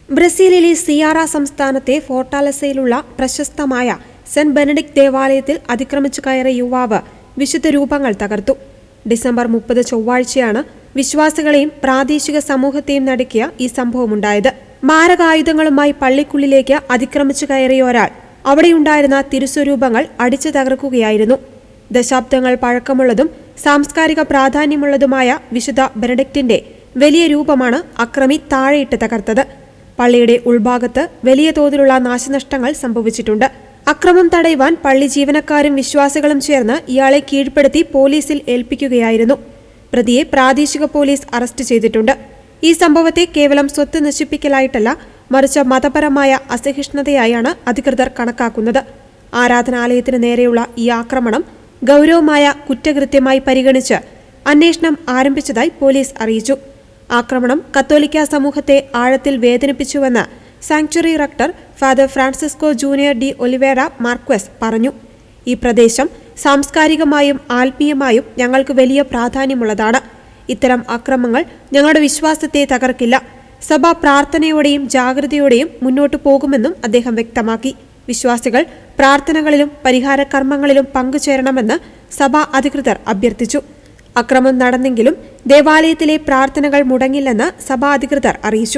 ബ്രസീലിലെ സിയാറ സംസ്ഥാനത്തെ ഫോർട്ടാലസയിലുള്ള പ്രശസ്തമായ സെന്റ് ബെനഡിക്ട് ദേവാലയത്തിൽ അതിക്രമിച്ചു കയറിയ യുവാവ് വിശുദ്ധ രൂപങ്ങൾ തകർത്തു. ഡിസംബർ 30 ചൊവ്വാഴ്ചയാണ് വിശ്വാസികളെയും പ്രാദേശിക സമൂഹത്തെയും നടുക്കിയ ഈ സംഭവമുണ്ടായത്. മാരകായുധങ്ങളുമായി പള്ളിക്കുള്ളിലേക്ക് അതിക്രമിച്ചു കയറിയ ഒരാൾ അവിടെയുണ്ടായിരുന്ന തിരുസ്വരൂപങ്ങൾ അടിച്ചു തകർക്കുകയായിരുന്നു. ദശാബ്ദങ്ങൾ പഴക്കമുള്ളതും സാംസ്കാരിക പ്രാധാന്യമുള്ളതുമായ വിശുദ്ധ ബെനഡിക്റ്റിന്റെ വലിയ രൂപമാണ് അക്രമി താഴെയിട്ട് തകർത്തത്. പള്ളിയുടെ ഉൾഭാഗത്ത് വലിയ തോതിലുള്ള നാശനഷ്ടങ്ങൾ സംഭവിച്ചിട്ടുണ്ട്. അക്രമം തടയുവാൻ പള്ളി ജീവനക്കാരും വിശ്വാസികളും ചേർന്ന് ഇയാളെ കീഴ്പ്പെടുത്തി പോലീസിൽ ഏൽപ്പിക്കുകയായിരുന്നു. പ്രതിയെ പ്രാദേശിക പോലീസ് അറസ്റ്റ് ചെയ്തിട്ടുണ്ട്. ഈ സംഭവത്തെ കേവലം സ്വത്ത് നശിപ്പിക്കലായിട്ടല്ല, മറിച്ച് മതപരമായ അസഹിഷ്ണുതയായാണ് അധികൃതർ കണക്കാക്കുന്നത്. ആരാധനാലയത്തിന് നേരെയുള്ള ഈ ആക്രമണം ഗൗരവമായ കുറ്റകൃത്യമായി പരിഗണിച്ച് അന്വേഷണം ആരംഭിച്ചതായി പോലീസ് അറിയിച്ചു. ആക്രമണം കത്തോലിക്ക സമൂഹത്തെ ആഴത്തിൽ വേദനിപ്പിച്ചുവെന്ന് sanctuary rector father Francisco junior de Oliveira Marques പറഞ്ഞു. ഈ പ്രദേശം സാംസ്കാരികമായും ആത്മീയമായും ഞങ്ങൾക്ക് വലിയ പ്രാധാന്യമുള്ളതാണ്. ഇത്തരം അക്രമങ്ങൾ ഞങ്ങളുടെ വിശ്വാസത്തെ തകർക്കില്ല. സഭ പ്രാർത്ഥനയോടെയും ജാഗ്രതയോടെയും മുന്നോട്ടു പോകുമെന്നും അദ്ദേഹം വ്യക്തമാക്കി. വിശ്വാസികൾ പ്രാർത്ഥനകളിലും പരിഹാര കർമ്മങ്ങളിലും പങ്കുചേരണമെന്ന് സഭാ അധികൃതർ അഭ്യർത്ഥിച്ചു. അക്രമം നടന്നെങ്കിലും ദേവാലയത്തിലെ പ്രാർത്ഥനകൾ മുടങ്ങില്ലെന്ന് സഭാ അധികൃതർ അറിയിച്ചു.